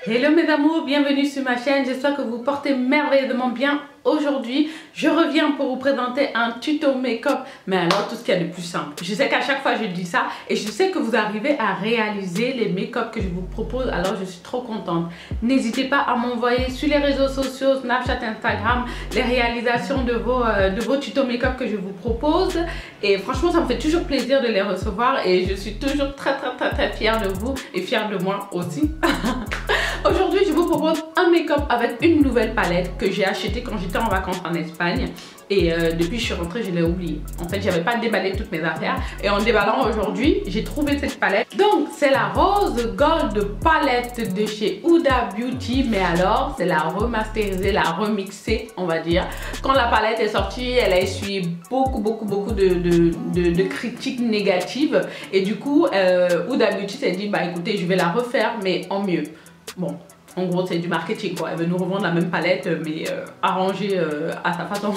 Hello mes amours, bienvenue sur ma chaîne, j'espère que vous vous portez merveilleusement bien. Aujourd'hui, je reviens pour vous présenter un tuto make-up, mais alors tout ce qu'il y a de plus simple. Je sais qu'à chaque fois je dis ça et je sais que vous arrivez à réaliser les make-up que je vous propose, alors je suis trop contente. N'hésitez pas à m'envoyer sur les réseaux sociaux, Snapchat, Instagram, les réalisations de vos tutos make-up que je vous propose. Et franchement, ça me fait toujours plaisir de les recevoir et je suis toujours très fière de vous et fière de moi aussi. Aujourd'hui, je vous propose un make-up avec une nouvelle palette que j'ai achetée quand j'étais en vacances en Espagne. Et depuis que je suis rentrée, je l'ai oubliée. En fait, j'avais pas déballé toutes mes affaires. Et en déballant aujourd'hui, j'ai trouvé cette palette. Donc, c'est la Rose Gold palette de chez Huda Beauty. Mais alors, c'est la remasterisée, la remixée, on va dire. Quand la palette est sortie, elle a essuyé beaucoup de critiques négatives. Et du coup, Huda Beauty s'est dit, bah écoutez, je vais la refaire, mais en mieux. Bon, en gros c'est du marketing quoi, elle veut nous revendre la même palette mais arrangée à sa façon.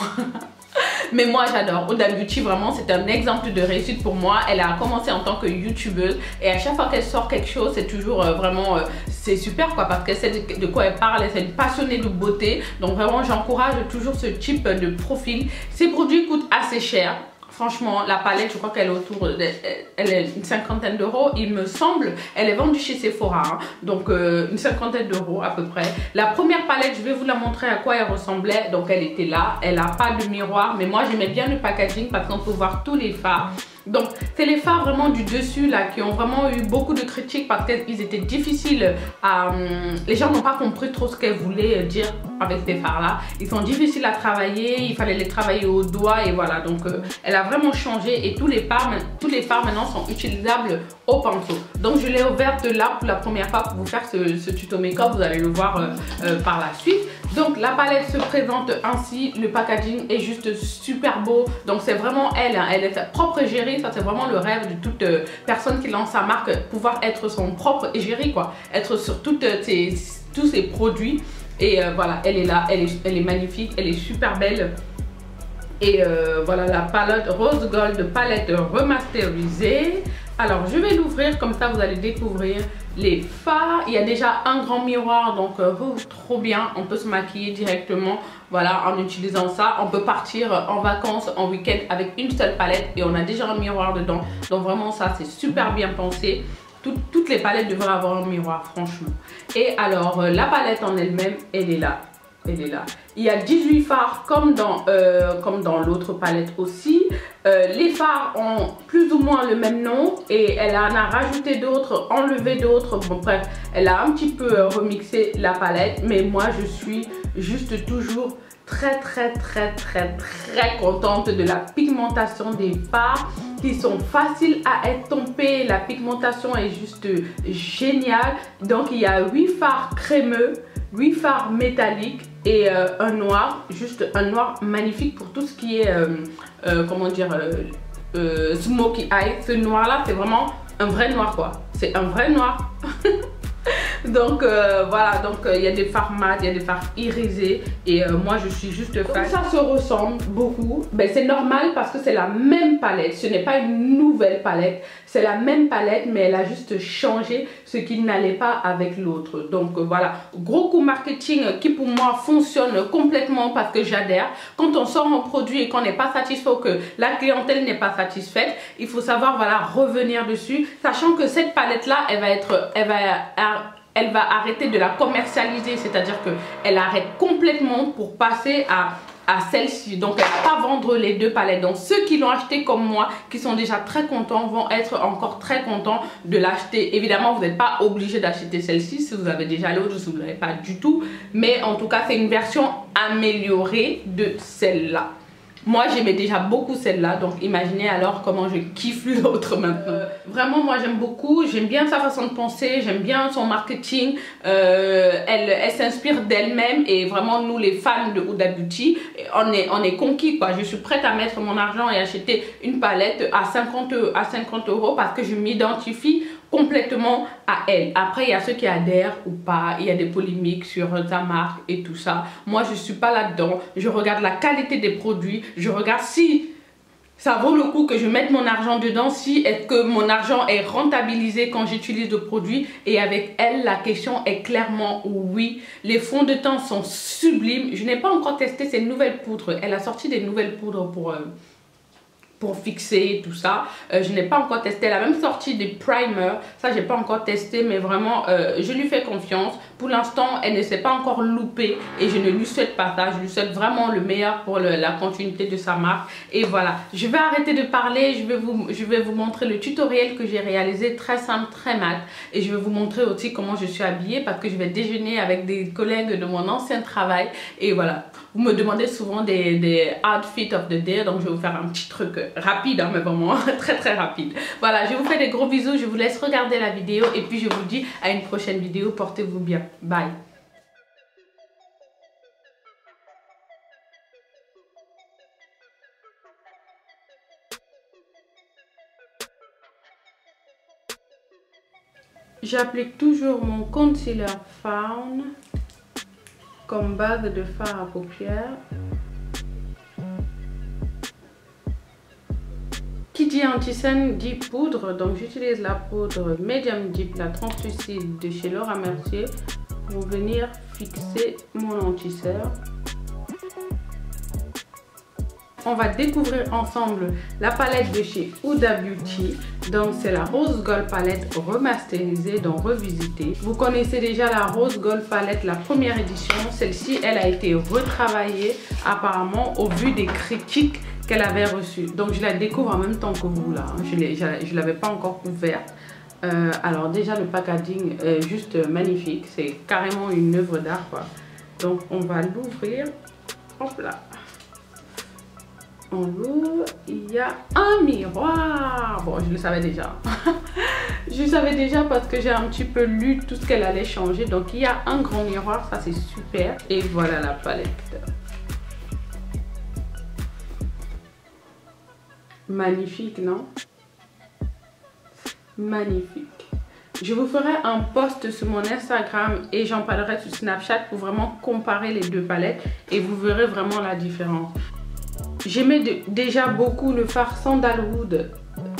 Mais moi j'adore, Huda Beauty vraiment c'est un exemple de réussite pour moi. Elle a commencé en tant que youtubeuse et à chaque fois qu'elle sort quelque chose c'est toujours vraiment c'est super quoi, parce qu'elle sait de quoi elle parle, c'est une passionnée de beauté. Donc vraiment j'encourage toujours ce type de profil. Ces produits coûtent assez cher. Franchement, la palette, je crois qu'elle est autour, elle est une cinquantaine d'euros, il me semble. Elle est vendue chez Sephora, hein, donc une cinquantaine d'euros à peu près. La première palette, je vais vous la montrer à quoi elle ressemblait. Donc elle était là, elle n'a pas de miroir, mais moi j'aimais bien le packaging parce qu'on peut voir tous les fards. Donc c'est les fards vraiment du dessus là qui ont vraiment eu beaucoup de critiques parce qu'ils étaient difficiles à... les gens n'ont pas compris trop ce qu'elle voulait dire avec ces fards là. Ils sont difficiles à travailler, il fallait les travailler au doigt et voilà. Donc elle a vraiment changé et tous les fards maintenant sont utilisables au pinceau. Donc je l'ai ouverte là pour la première fois pour vous faire ce tuto make-up, vous allez le voir par la suite. Donc la palette se présente ainsi, le packaging est juste super beau. Donc c'est vraiment elle, hein, elle est sa propre égérie. Ça c'est vraiment le rêve de toute personne qui lance sa marque, pouvoir être son propre égérie quoi, être sur tous ses produits. Et voilà, elle est là, elle est magnifique, elle est super belle. Et voilà la palette Rose Gold palette remasterisée. Alors je vais l'ouvrir comme ça vous allez découvrir les fards. Il y a déjà un grand miroir donc trop bien, on peut se maquiller directement voilà en utilisant ça. On peut partir en vacances, en week-end avec une seule palette et on a déjà un miroir dedans. Donc vraiment ça c'est super bien pensé. Toutes les palettes devraient avoir un miroir franchement. Et alors la palette en elle-même elle est là. Elle est là. Il y a 18 fards comme dans l'autre palette aussi. Les fards ont plus ou moins le même nom et elle en a rajouté d'autres, enlevé d'autres. Bon bref, elle a un petit peu remixé la palette, mais moi je suis juste toujours très contente de la pigmentation des fards qui sont faciles à estomper. La pigmentation est juste géniale. Donc il y a 8 fards crémeux, 8 fards métalliques et un noir, juste un noir magnifique pour tout ce qui est comment dire smoky eye. Ce noir là c'est vraiment un vrai noir quoi, c'est un vrai noir. Donc voilà, donc il y a des fards mat, il y a des fards irisés et moi je suis juste fan. Ça se ressemble beaucoup, ben, c'est normal parce que c'est la même palette, ce n'est pas une nouvelle palette, c'est la même palette mais elle a juste changé ce qui n'allait pas avec l'autre. Donc voilà, gros coup marketing qui pour moi fonctionne complètement parce que j'adhère. Quand on sort un produit et qu'on n'est pas satisfait ou que la clientèle n'est pas satisfaite, il faut savoir voilà revenir dessus, sachant que cette palette là elle va arrêter de la commercialiser, c'est-à-dire qu'elle arrête complètement pour passer à celle-ci. Donc elle va pas vendre les deux palettes. Donc ceux qui l'ont acheté comme moi, qui sont déjà très contents, vont être encore très contents de l'acheter. Évidemment, vous n'êtes pas obligé d'acheter celle-ci si vous avez déjà l'autre ou si vous n'avez pas du tout. Mais en tout cas, c'est une version améliorée de celle-là. Moi j'aimais déjà beaucoup celle-là, donc imaginez alors comment je kiffe l'autre maintenant. Vraiment moi j'aime beaucoup, j'aime bien sa façon de penser, j'aime bien son marketing. Elle s'inspire d'elle-même et vraiment nous les fans de Huda Beauty, on est conquis quoi. Je suis prête à mettre mon argent et acheter une palette à 50 € parce que je m'identifie complètement à elle. Après il y a ceux qui adhèrent ou pas, il y a des polémiques sur sa marque et tout ça. Moi je suis pas là-dedans, je regarde la qualité des produits, je regarde si ça vaut le coup que je mette mon argent dedans si est que mon argent est rentabilisé quand j'utilise le produit. Et avec elle, la question est clairement oui. Les fonds de teint sont sublimes. Je n'ai pas encore testé ces nouvelles poudres. Elle a sorti des nouvelles poudres pour fixer tout ça. Je n'ai pas encore testé. Elle a même sorti des primers. Ça, j'ai pas encore testé, mais vraiment, je lui fais confiance. Pour l'instant, elle ne s'est pas encore loupée et je ne lui souhaite pas ça. Je lui souhaite vraiment le meilleur pour la continuité de sa marque. Et voilà, je vais arrêter de parler. Je vais vous montrer le tutoriel que j'ai réalisé, très simple, très mat. Et je vais vous montrer aussi comment je suis habillée parce que je vais déjeuner avec des collègues de mon ancien travail. Et voilà, vous me demandez souvent des outfits of the day, donc je vais vous faire un petit truc rapide, hein, mais vraiment très très rapide. Voilà, je vous fais des gros bisous, je vous laisse regarder la vidéo et puis je vous dis à une prochaine vidéo. Portez-vous bien. Bye. J'applique toujours mon concealer Fawn comme base de fard à paupières. Qui dit anti-cerne dit poudre, donc j'utilise la poudre Medium Deep, la translucide de chez Laura Mercier pour venir fixer mon anti-cerne. On va découvrir ensemble la palette de chez Huda Beauty. Donc c'est la Rose Gold Palette remasterisée, donc revisitée. Vous connaissez déjà la Rose Gold Palette, la première édition. Celle-ci, elle a été retravaillée apparemment au vu des critiques qu'elle avait reçues. Donc je la découvre en même temps que vous là. Je ne l'avais pas encore ouverte. Alors déjà le packaging est juste magnifique. C'est carrément une œuvre d'art quoi. Donc on va l'ouvrir. Hop là. En haut, il y a un miroir. Bon, je le savais déjà. Je le savais déjà parce que j'ai un petit peu lu tout ce qu'elle allait changer. Donc, il y a un grand miroir. Ça, c'est super. Et voilà la palette. Magnifique, non? Magnifique. Je vous ferai un post sur mon Instagram et j'en parlerai sur Snapchat pour vraiment comparer les deux palettes. Et vous verrez vraiment la différence. J'aimais déjà beaucoup le fard Sandalwood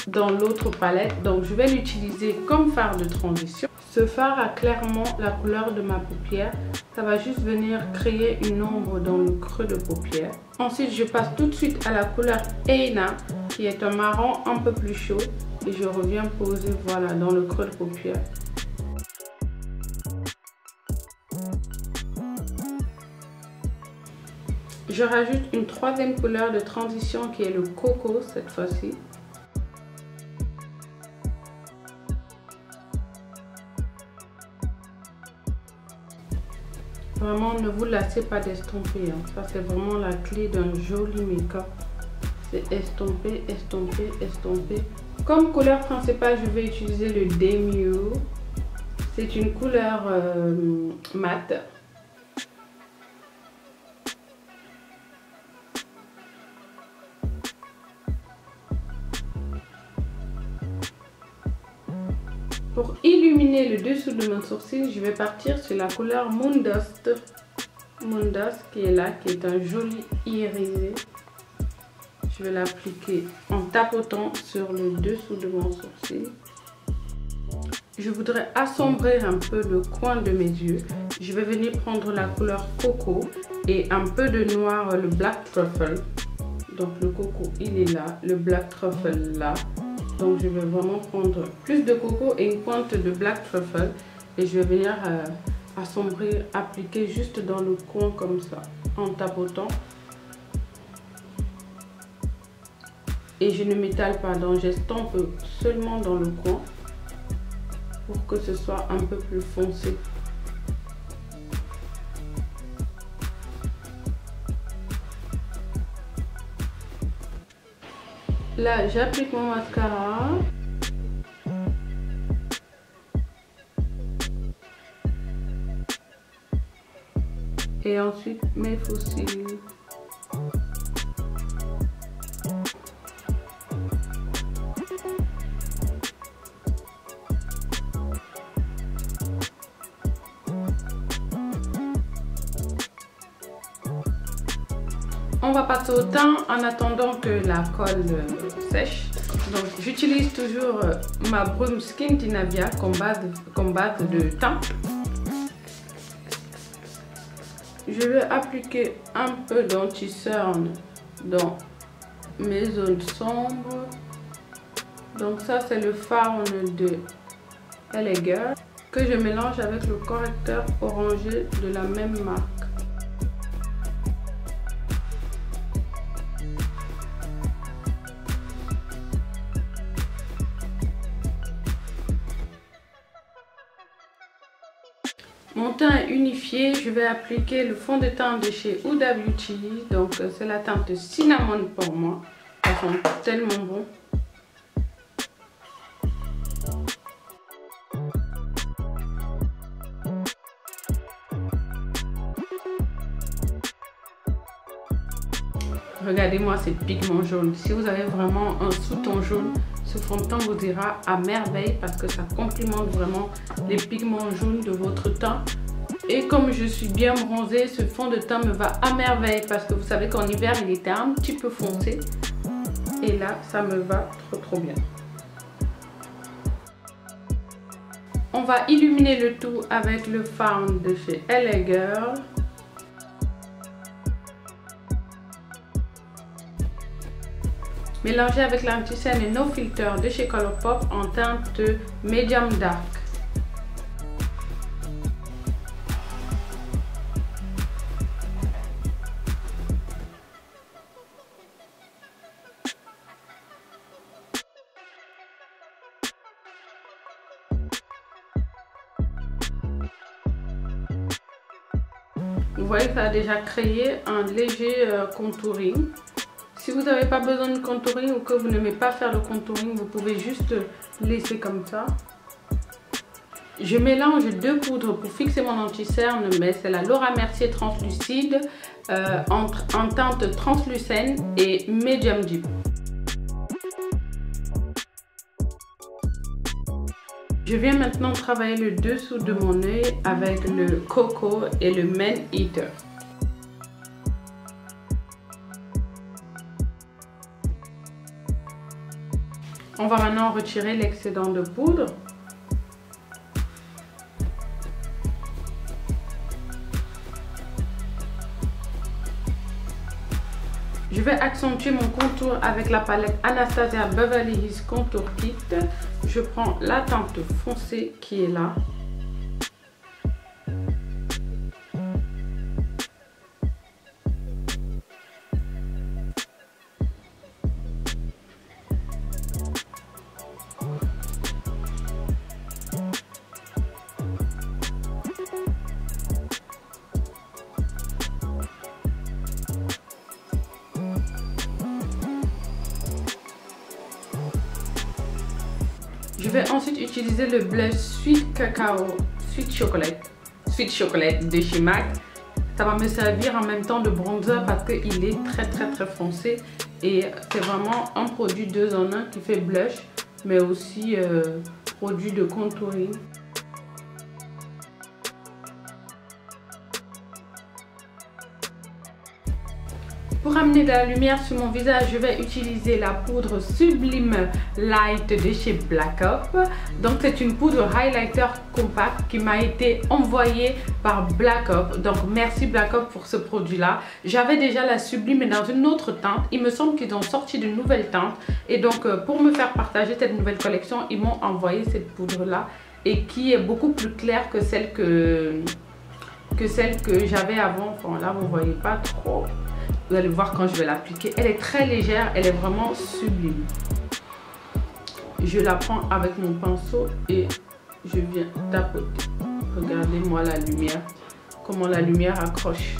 dans l'autre palette, donc je vais l'utiliser comme fard de transition. Ce fard a clairement la couleur de ma paupière. Ça va juste venir créer une ombre dans le creux de paupière. Ensuite, je passe tout de suite à la couleur Eina, qui est un marron un peu plus chaud. Et je reviens poser voilà, dans le creux de paupière. Je rajoute une troisième couleur de transition qui est le coco cette fois-ci. Vraiment, ne vous lassez pas d'estomper. Hein. Ça, c'est vraiment la clé d'un joli make-up. C'est estomper, estomper, estomper. Comme couleur principale, je vais utiliser le Demure. C'est une couleur mate. Pour illuminer le dessous de mon sourcil, je vais partir sur la couleur Moondust. Moondust qui est là, qui est un joli irisé. Je vais l'appliquer en tapotant sur le dessous de mon sourcil. Je voudrais assombrir un peu le coin de mes yeux. Je vais venir prendre la couleur coco et un peu de noir, le Black Truffle. Donc le coco, il est là, le Black Truffle là. Donc je vais vraiment prendre plus de coco et une pointe de Black Truffle. Et je vais venir assombrir, appliquer juste dans le coin comme ça, en tapotant. Et je ne m'étale pas, donc j'estompe seulement dans le coin pour que ce soit un peu plus foncé. Là, j'applique mon mascara. Et ensuite mes faux cils. va passer au teint en attendant que la colle sèche. Donc j'utilise toujours ma brume Skin Tinavia comme base de teint. Je vais appliquer un peu d'anti-cerne dans mes zones sombres. Donc ça c'est le Fawn de Eleger que je mélange avec le correcteur orangé de la même marque. Mon teint est unifié, je vais appliquer le fond de teint de chez Huda Beauty. Donc c'est la teinte Cinnamon pour moi. Elles sont tellement bons. Regardez-moi ces pigments jaunes. Si vous avez vraiment un sous-ton jaune, ce fond de teint vous ira à merveille parce que ça complimente vraiment les pigments jaunes de votre teint. Et comme je suis bien bronzée, ce fond de teint me va à merveille parce que vous savez qu'en hiver il était un petit peu foncé. Et là, ça me va trop bien. On va illuminer le tout avec le Fawn de chez Eleger. Mélangé avec l'anti-cerne et No Filter de chez Colourpop en teinte Medium Dark. Vous voyez que ça a déjà créé un léger contouring. Si vous n'avez pas besoin de contouring ou que vous n'aimez pas faire le contouring, vous pouvez juste laisser comme ça. Je mélange deux poudres pour fixer mon anti-cerne, mais c'est la Laura Mercier translucide en teinte translucène et medium deep. Je viens maintenant travailler le dessous de mon œil avec le Coco et le Man Eater. On va maintenant retirer l'excédent de poudre. Je vais accentuer mon contour avec la palette Anastasia Beverly Hills Contour Kit. Je prends la teinte foncée qui est là. Je vais ensuite utiliser le blush Sweet Chocolate de chez MAC. Ça va me servir en même temps de bronzer parce qu'il est très foncé. Et c'est vraiment un produit 2 en 1 qui fait blush, mais aussi produit de contouring. Pour amener de la lumière sur mon visage, je vais utiliser la poudre Sublime Light de chez Black Up. Donc c'est une poudre highlighter compact qui m'a été envoyée par Black Up. Donc merci Black Up pour ce produit là. J'avais déjà la Sublime mais dans une autre teinte. Il me semble qu'ils ont sorti de nouvelles teintes. Et donc pour me faire partager cette nouvelle collection, ils m'ont envoyé cette poudre là. Et qui est beaucoup plus claire que celle que j'avais avant. Enfin là vous voyez pas trop. Vous allez voir quand je vais l'appliquer. Elle est très légère, elle est vraiment sublime. Je la prends avec mon pinceau et je viens tapoter. Regardez-moi la lumière. Comment la lumière accroche.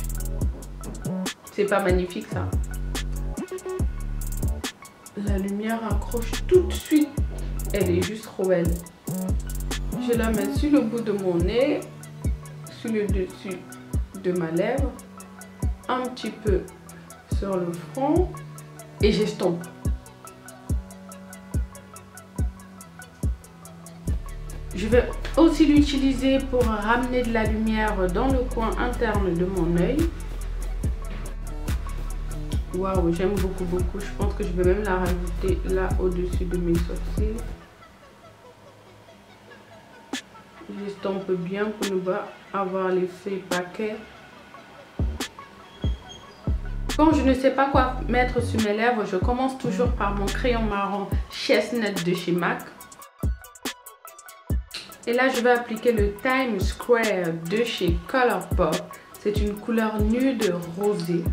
C'est pas magnifique ça? La lumière accroche tout de suite. Elle est juste trop belle. Je la mets sur le bout de mon nez, sur le dessus de ma lèvre, un petit peu sur le front et j'estompe. Je vais aussi l'utiliser pour ramener de la lumière dans le coin interne de mon œil. Waouh, j'aime beaucoup. Je pense que je vais même la rajouter là au-dessus de mes sourcils. J'estompe bien pour ne pas avoir l'effet paquet. Quand je ne sais pas quoi mettre sur mes lèvres, je commence toujours par mon crayon marron Chestnut de chez MAC. Et là, je vais appliquer le Times Square de chez Colourpop. C'est une couleur nude rosée.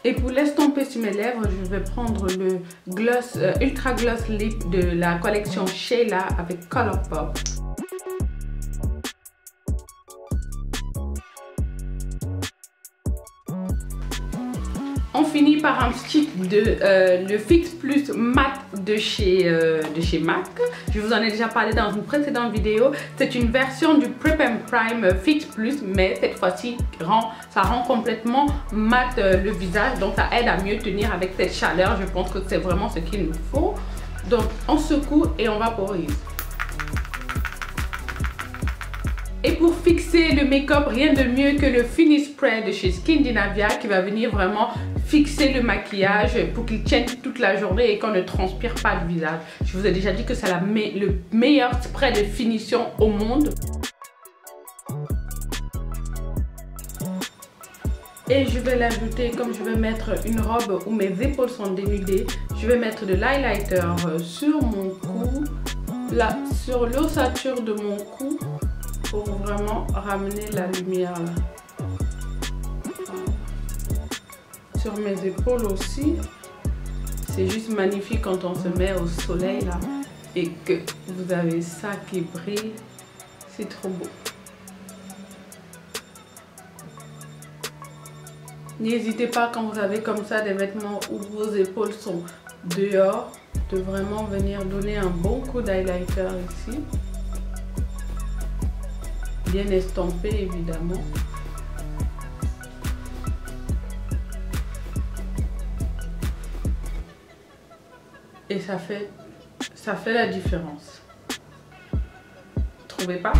Et pour l'estomper sur mes lèvres, je vais prendre le gloss Ultra Gloss Lip de la collection Sheila avec Colourpop. On finit par un stick de le Fix Plus Matte de chez MAC. Je vous en ai déjà parlé dans une précédente vidéo. C'est une version du Prep and Prime Fix Plus, mais cette fois-ci, ça rend complètement mat le visage. Donc ça aide à mieux tenir avec cette chaleur. Je pense que c'est vraiment ce qu'il nous faut. Donc on secoue et on vaporise. Et pour fixer le make-up, rien de mieux que le Finish Spray de chez Skindinavia qui va venir vraiment fixer le maquillage pour qu'il tienne toute la journée et qu'on ne transpire pas le visage. Je vous ai déjà dit que c'est le meilleur spray de finition au monde. Et je vais l'ajouter, comme je vais mettre une robe où mes épaules sont dénudées, je vais mettre de l'highlighter sur mon cou, là, sur l'ossature de mon cou, pour vraiment ramener la lumière là. Sur mes épaules aussi. C'est juste magnifique quand on se met au soleil là et que vous avez ça qui brille. C'est trop beau. N'hésitez pas quand vous avez comme ça des vêtements où vos épaules sont dehors, de vraiment venir donner un bon coup d'highlighter ici. Bien estompé évidemment. Et ça fait la différence. Trouvez pas?